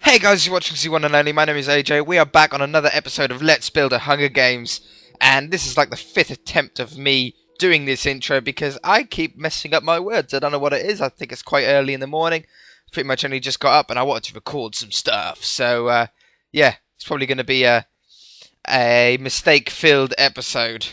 Hey guys, you're watching Z1 and Only. My name is AJ. We are back on another episode of Let's Build a Hunger Games, and this is like the 5th attempt of me doing this intro because I keep messing up my words. I don't know what it is. I think it's quite early in the morning. Pretty much only just got up and I wanted to record some stuff. So yeah, it's probably going to be a mistake-filled episode.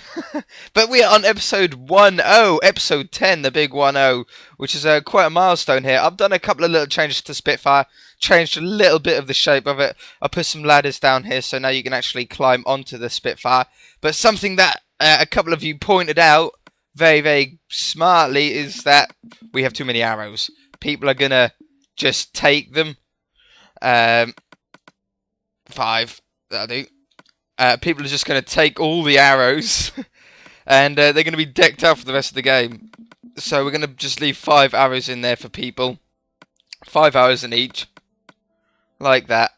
But we are on episode 10, episode 10, the big 10, which is quite a milestone here. I've done a couple of little changes to Spitfire, changed a little bit of the shape of it. I put some ladders down here so now you can actually climb onto the Spitfire. But something that a couple of you pointed out very, very smartly is that we have too many arrows. People are going to just take them. 5, that'll do. People are just going to take all the arrows and they're going to be decked out for the rest of the game. So we're going to just leave 5 arrows in there for people. 5 arrows in each. Like that.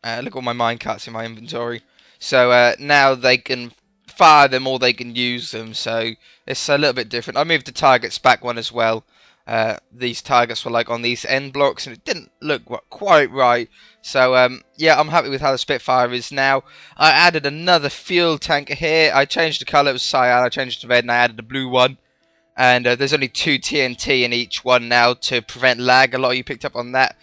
Look at all my minecarts in my inventory. So now they can fire them or they can use them. So it's a little bit different. I moved the targets back one as well. These targets were like on these end blocks and it didn't look quite right. So yeah, I'm happy with how the Spitfire is now. I added another fuel tank here. I changed the colour, it was cyan, I changed it to red and I added a blue one. And there's only 2 TNT in each one now to prevent lag. A lot of you picked up on that.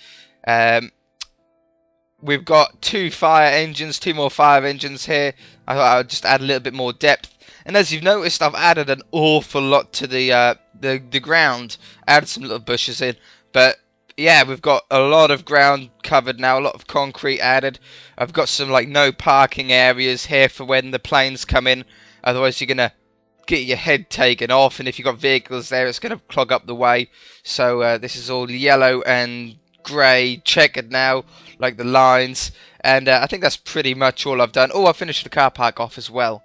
We've got 2 fire engines, 2 more fire engines here. I thought I would just add a little bit more depth. And as you've noticed, I've added an awful lot to the ground. Added some little bushes in, but yeah, we've got a lot of ground covered now, a lot of concrete added. I've got some like no parking areas here for when the planes come in. Otherwise, you're gonna get your head taken off, and if you've got vehicles there, it's gonna clog up the way. So this is all yellow and grey, checkered now, like the lines. And I think that's pretty much all I've done. Oh, I finished the car park off as well.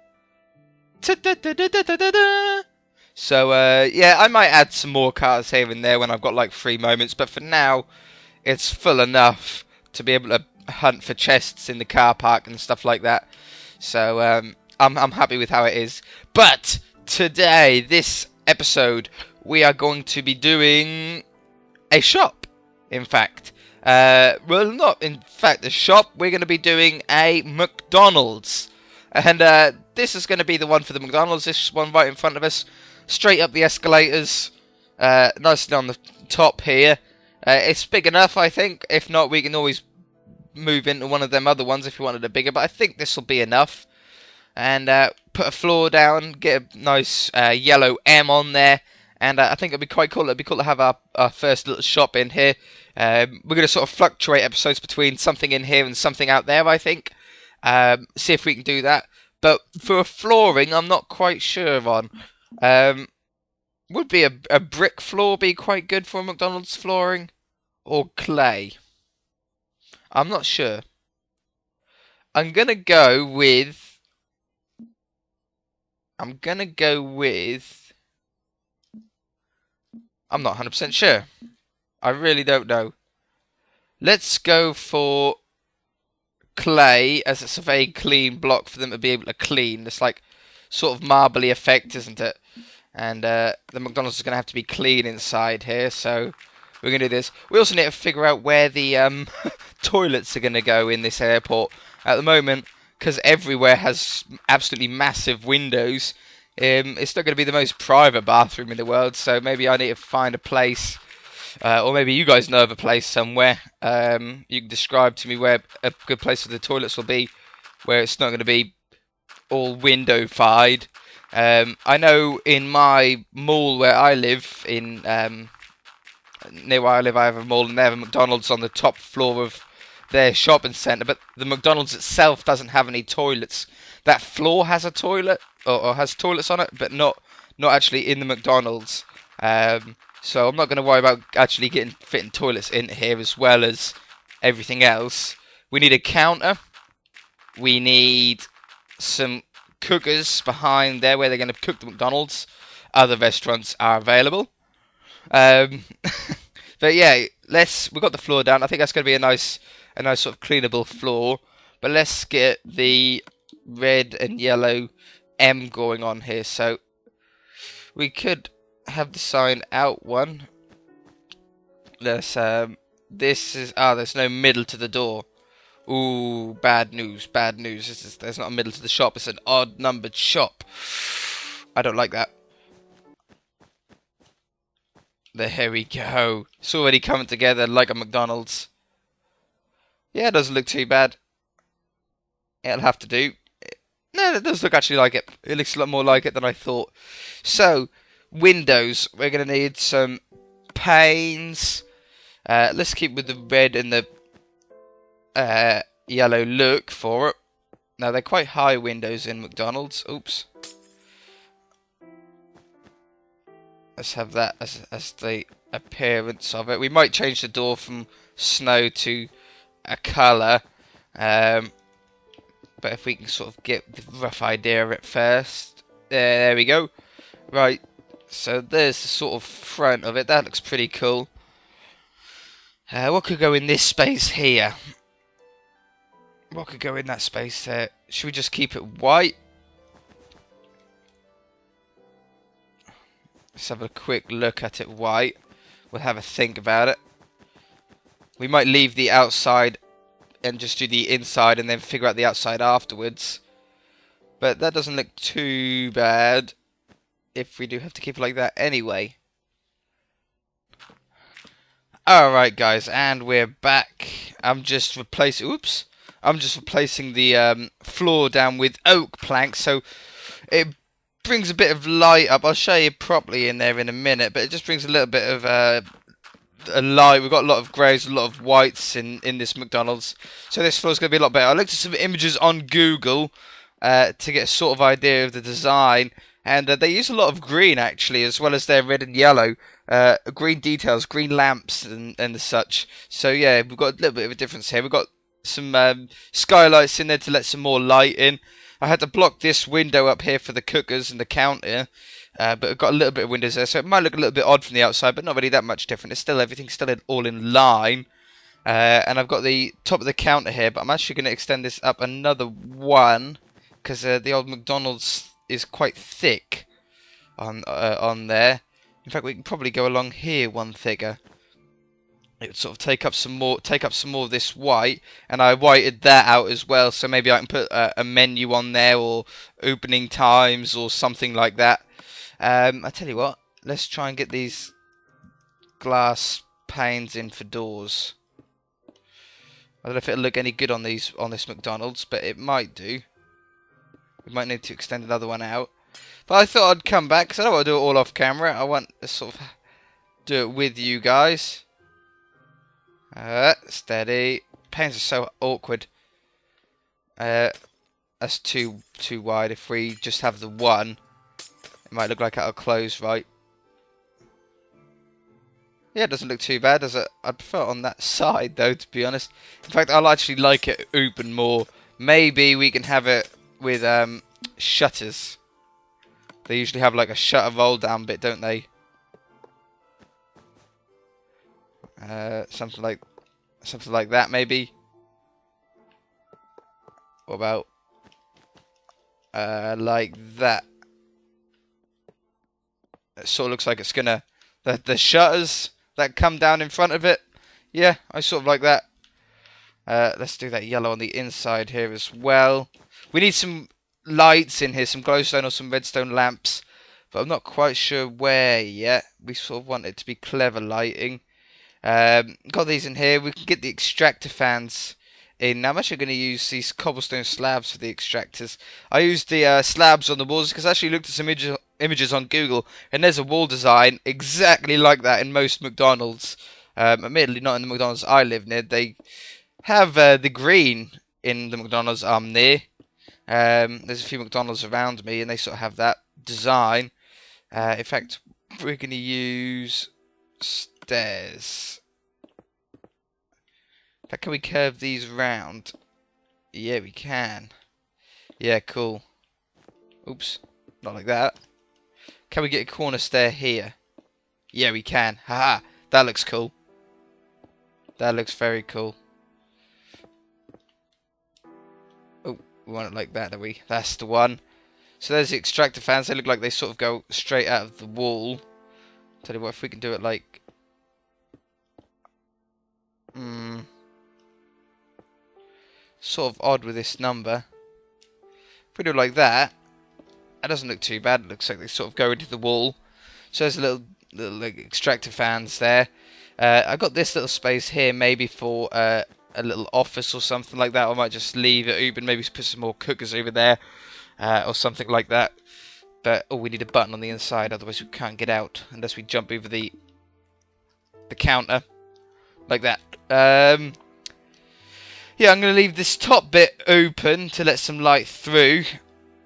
So, yeah, I might add some more cars here and there when I've got like free moments, but for now, it's full enough to be able to hunt for chests in the car park and stuff like that. So, I'm happy with how it is. But today, this episode, we are going to be doing a shop, in fact. Well, not in fact a shop, we're going to be doing a McDonald's. And this is going to be the one for the McDonald's, this one right in front of us. Straight up the escalators, nicely on the top here. It's big enough, I think. If not, we can always move into one of them other ones if you wanted it bigger. But I think this will be enough. And put a floor down, get a nice yellow M on there. And I think it'll be quite cool. It'll be cool to have our first little shop in here. We're going to sort of fluctuate episodes between something in here and something out there, I think. See if we can do that. But for a flooring, I'm not quite sure on. Would be a brick floor be quite good for a McDonald's flooring? Or clay? I'm not sure. I'm gonna go with... I'm not 100% sure. I really don't know. Let's go for clay, as it's a very clean block for them to be able to clean. It's like sort of marbly effect, isn't it? And the McDonald's is going to have to be clean inside here, so we're going to do this. We also need to figure out where the toilets are going to go in this airport. At the moment, because everywhere has absolutely massive windows, it's not going to be the most private bathroom in the world, so maybe I need to find a place, or maybe you guys know of a place somewhere. You can describe to me where a good place for the toilets will be, where it's not going to be all window-fied. I know in my mall where I live, near where I live, I have a mall and they have a McDonald's on the top floor of their shopping centre, but the McDonald's itself doesn't have any toilets. That floor has a toilet, or has toilets on it, but not actually in the McDonald's. So I'm not going to worry about actually fitting toilets in here as well as everything else. We need a counter. We need some cookers behind there where they're going to cook the McDonald's. Other restaurants are available. But yeah, we've got the floor down. I think that's going to be a nice sort of cleanable floor. But let's get the red and yellow M going on here. So we could have the sign out one. Let's This is there's no middle to the door. Ooh, bad news, bad news. There's not a middle to the shop. It's an odd numbered shop. I don't like that. There we go. It's already coming together like a McDonald's. Yeah, it doesn't look too bad. It'll have to do. No, it does look actually like it. It looks a lot more like it than I thought. So, windows. We're going to need some panes. Let's keep with the red and the yellow look for it. Now, they're quite high windows in McDonald's. Oops. Let's have that as the appearance of it. We might change the door from snow to a colour. But if we can sort of get the rough idea of it first. There we go. Right. So there's the sort of front of it. That looks pretty cool. What could go in this space here? What could go in that space there? Should we just keep it white? Let's have a quick look at it white. We'll have a think about it. We might leave the outside and just do the inside and then figure out the outside afterwards. But that doesn't look too bad if we do have to keep it like that anyway. Alright guys, and we're back. I'm just replacing the floor down with oak planks, so it brings a bit of light up. I'll show you properly in there in a minute, but it just brings a little bit of a light. We've got a lot of greys, a lot of whites in this McDonald's, so this floor's going to be a lot better. I looked at some images on Google to get a sort of idea of the design, and they use a lot of green actually, as well as their red and yellow. Green details, green lamps and such. So yeah, we've got a little bit of a difference here. We've got some skylights in there to let some more light in. I had to block this window up here for the cookers and the counter, but I've got a little bit of windows there, so it might look a little bit odd from the outside, but not really that much different. It's still everything's still all in line. And I've got the top of the counter here, but I'm actually going to extend this up another one because the old McDonald's is quite thick on there. In fact, we can probably go along here one thicker. It would sort of take up some more of this white, and I whited that out as well. So maybe I can put a menu on there, or opening times, or something like that. I tell you what, let's try and get these glass panes in for doors. I don't know if it'll look any good on this McDonald's, but it might do. We might need to extend another one out. But I thought I'd come back because I don't want to do it all off camera. I want to sort of do it with you guys. Steady. Panes are so awkward. That's too wide. If we just have the one, it might look like it'll close right. Yeah, it doesn't look too bad, does it? I'd prefer it on that side though, to be honest. In fact, I'll actually like it open more. Maybe we can have it with shutters. They usually have like a shutter roll down bit, don't they? Something like that, maybe. What about like that? It sort of looks like it's gonna the shutters that come down in front of it. Yeah, I sort of like that. Let's do that yellow on the inside here as well. We need some lights in here, some glowstone or some redstone lamps, but I'm not quite sure where yet. We sort of want it to be clever lighting. Got these in here. We can get the extractor fans in. I'm actually going to use these cobblestone slabs for the extractors. I used the slabs on the walls because I actually looked at some images on Google, and there's a wall design exactly like that in most McDonald's. Admittedly not in the McDonald's I live near. They have the green in the McDonald's I'm near. There's a few McDonald's around me, and they sort of have that design. In fact, we're going to use stairs. In fact, can we curve these round? Yeah, we can. Yeah, cool. Oops, not like that. Can we get a corner stair here? Yeah, we can. Haha, that looks cool. That looks very cool. Oh, we want it like that, do we? That's the one. So there's the extractor fans. They look like they sort of go straight out of the wall. Tell you what, if we can do it like Sort of odd with this number. If we do it like that, that doesn't look too bad. It looks like they sort of go into the wall. So there's a little like extractor fans there. I got this little space here, maybe for a little office or something like that. I might just leave it open, maybe put some more cookers over there, or something like that. But oh, we need a button on the inside, otherwise we can't get out unless we jump over the counter like that. Yeah, I'm going to leave this top bit open to let some light through.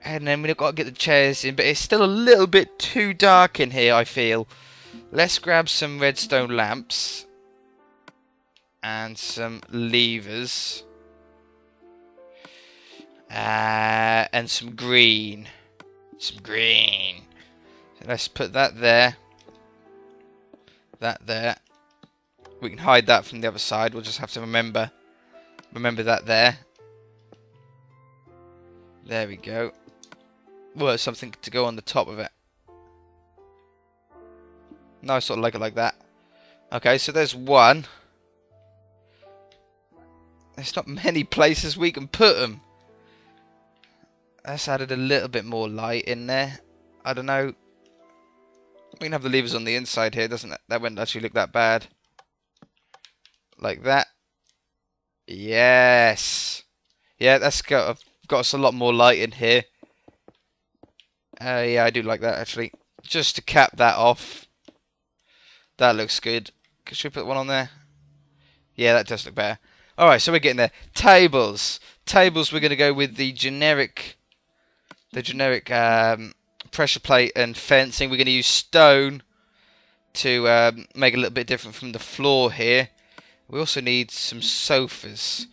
And then we've got to get the chairs in. But it's still a little bit too dark in here, I feel. Let's grab some redstone lamps. And some levers. And some green. So let's put that there. That there. We can hide that from the other side. We'll just have to remember that there. There we go. Well, something to go on the top of it. No, I sort of like it like that. Okay, so there's one. There's not many places we can put them. That's added a little bit more light in there. I don't know. We can have the levers on the inside here, doesn't it? That wouldn't actually look that bad. Like that. Yes. Yeah, that's got us a lot more light in here. Yeah, I do like that actually. Just to cap that off. That looks good. Should we put one on there? Yeah, that does look better. Alright, so we're getting there. Tables. Tables, we're going to go with the generic pressure plate and fencing. We're going to use stone to make it a little bit different from the floor here. We also need some sofas.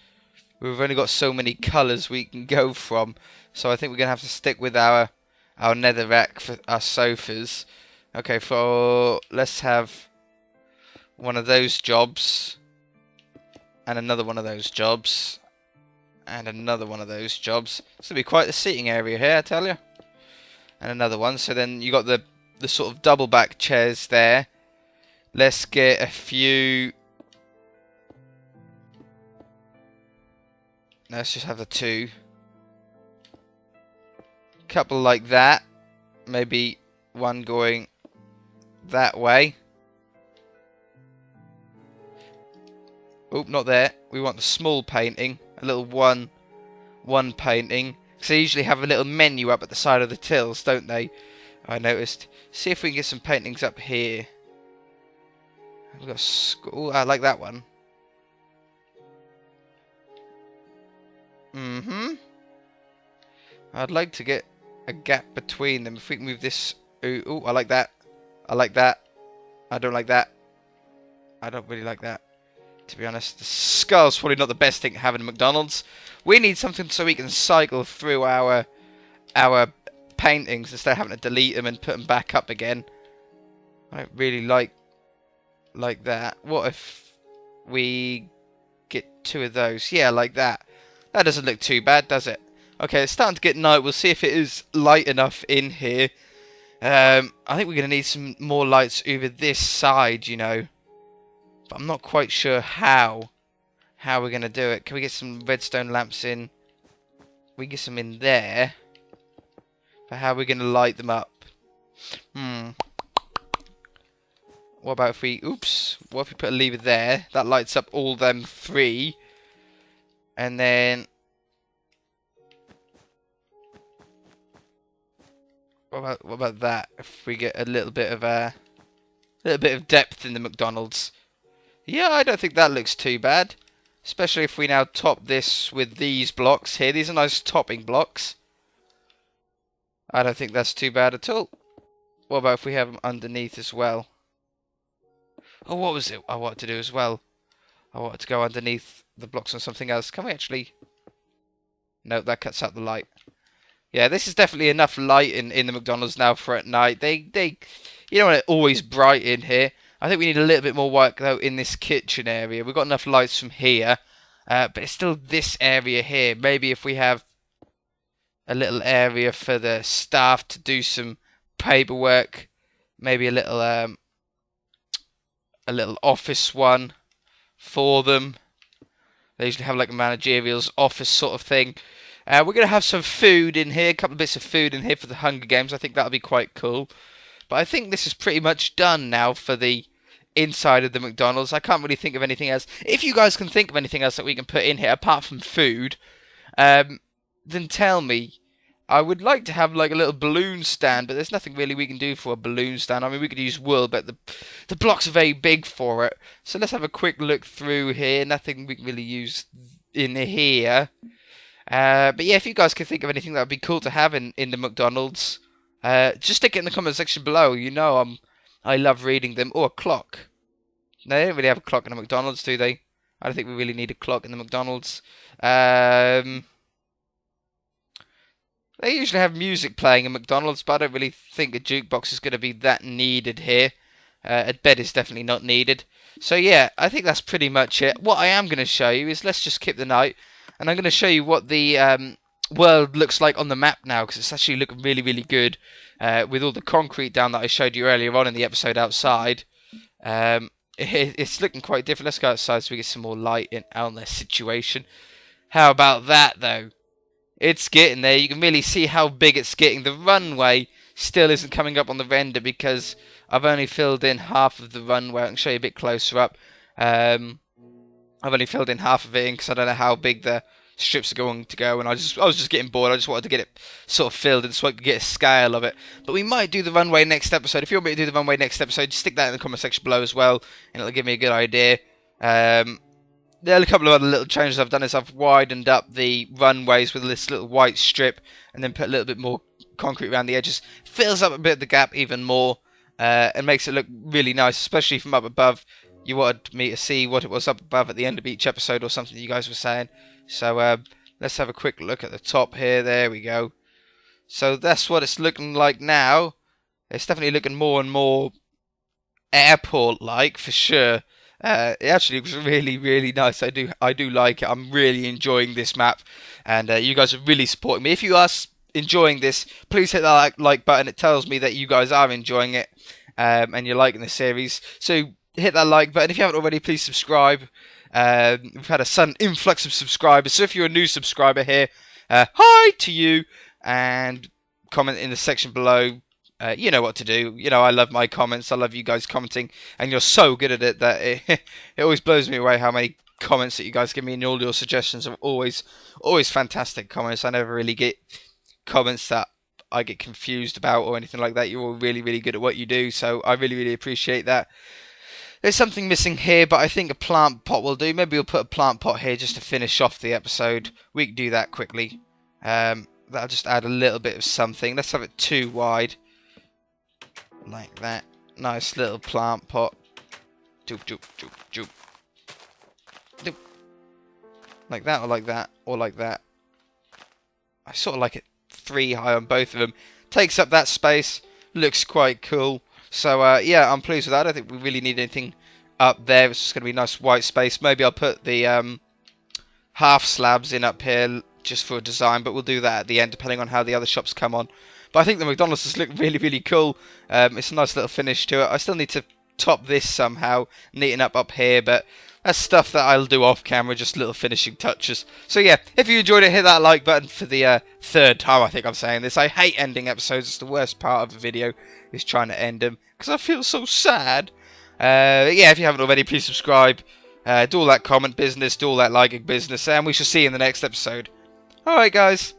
We've only got so many colours we can go from, so I think we're going to have to stick with our netherrack for our sofas. Okay, let's have one of those jobs, and another one of those jobs, and another one of those jobs. This will be quite the seating area here, I tell you. And another one. So then you got the sort of double back chairs there. Let's get a few. Let's just have the two. Couple like that. Maybe one going that way. Oh, not there. We want the small painting. A little one painting. Because they usually have a little menu up at the side of the tills, don't they? I noticed. See if we can get some paintings up here. We've got oh, I like that one. I'd like to get a gap between them. If we can move this. Ooh, I like that. I like that. I don't like that. I don't really like that. To be honest, the skull's probably not the best thing to have in McDonald's. We need something so we can cycle through our paintings instead of having to delete them and put them back up again. I don't really like that. What if we get two of those? Yeah, like that. That doesn't look too bad, does it? Okay, it's starting to get night. We'll see if it is light enough in here. I think we're going to need some more lights over this side, you know. But I'm not quite sure how we're going to do it. Can we get some redstone lamps in? We get some in there. But how are we going to light them up? What about if we... Oops. What if we put a lever there? That lights up all them three. And then... What about that? If we get a little bit of depth in the McDonald's. Yeah, I don't think that looks too bad. Especially if we now top this with these blocks here. These are nice topping blocks. I don't think that's too bad at all. What about if we have them underneath as well? Oh, what was it I wanted to do as well? I wanted to go underneath the blocks on something else. Can we actually... No, that cuts out the light. Yeah, this is definitely enough light in the McDonald's now for at night. You don't want it always bright in here. I think we need a little bit more work, though, in this kitchen area. We've got enough lights from here. But it's still this area here. Maybe if we have a little area for the staff to do some paperwork. Maybe a little office one for them. They usually have like a managerial's office sort of thing. We're going to have some food in here, a couple of bits of food in here for the Hunger Games. I think that'll be quite cool. But I think this is pretty much done now for the inside of the McDonald's. I can't really think of anything else. If you guys can think of anything else that we can put in here apart from food, then tell me. I would like to have like a little balloon stand, but there's nothing really we can do for a balloon stand. I mean, we could use wool, but the blocks are very big for it. So let's have a quick look through here. Nothing we can really use in here. But yeah, if you guys can think of anything that would be cool to have in the McDonald's, just stick it in the comment section below. You know I love reading them. Or a clock. No, they don't really have a clock in the McDonald's, do they? I don't think we really need a clock in the McDonald's. They usually have music playing in McDonald's, but I don't really think a jukebox is going to be that needed here. A bed is definitely not needed. So yeah, I think that's pretty much it. What I am going to show you is, let's just skip the night, and I'm going to show you what the world looks like on the map now, because it's actually looking really, really good with all the concrete down that I showed you earlier on in the episode outside. It's looking quite different. Let's go outside so we get some more light in on their situation. How about that, though? It's getting there. You can really see how big it's getting. The runway still isn't coming up on the render because I've only filled in half of the runway. I can show you a bit closer up. I've only filled in half of it in because I don't know how big the strips are going to go, and I was just getting bored. I just wanted to get it sort of filled in so I could get a scale of it. But we might do the runway next episode. If you want me to do the runway next episode, just stick that in the comment section below as well, and it'll give me a good idea. There are a couple of other little changes I've done is I've widened up the runways with this little white strip and then put a little bit more concrete around the edges. Fills up a bit of the gap even more and makes it look really nice, especially from up above. You wanted me to see what it was up above at the end of each episode or something you guys were saying. So let's have a quick look at the top here. There we go. So that's what it's looking like now. It's definitely looking more and more airport-like for sure. It actually looks really, really nice. I do like it. I'm really enjoying this map, and you guys are really supporting me. If you are enjoying this, please hit that like button. It tells me that you guys are enjoying it, and you're liking the series. So hit that like button. If you haven't already, please subscribe. We've had a sudden influx of subscribers, so if you're a new subscriber here, hi to you, and comment in the section below. You know what to do. You know I love my comments. I love you guys commenting, and you're so good at it that it always blows me away how many comments that you guys give me, and all your suggestions are always fantastic comments. I never really get comments that I get confused about or anything like that. You're all really, really good at what you do, so I really, really appreciate that. There's something missing here, but I think a plant pot will do. Maybe we'll put a plant pot here just to finish off the episode. We can do that quickly. That'll just add a little bit of something. Let's have it too wide. Like that. Nice little plant pot. Doop, doop, doop, doop. Doop. Like that, or like that, or like that. I sort of like it 3 high on both of them. Takes up that space. Looks quite cool. So, yeah, I'm pleased with that. I don't think we really need anything up there. It's just going to be nice white space. Maybe I'll put the half slabs in up here just for a design, but we'll do that at the end, depending on how the other shops come on. But I think the McDonald's is looking really, really cool. It's a nice little finish to it. I still need to top this somehow, neaten up here, but that's stuff that I'll do off camera, just little finishing touches. So yeah, if you enjoyed it, hit that like button for the 3rd time I think I'm saying this. I hate ending episodes. It's the worst part of the video, is trying to end them, because I feel so sad. Yeah, if you haven't already, please subscribe. Do all that comment business, do all that liking business, and we shall see you in the next episode. Alright guys.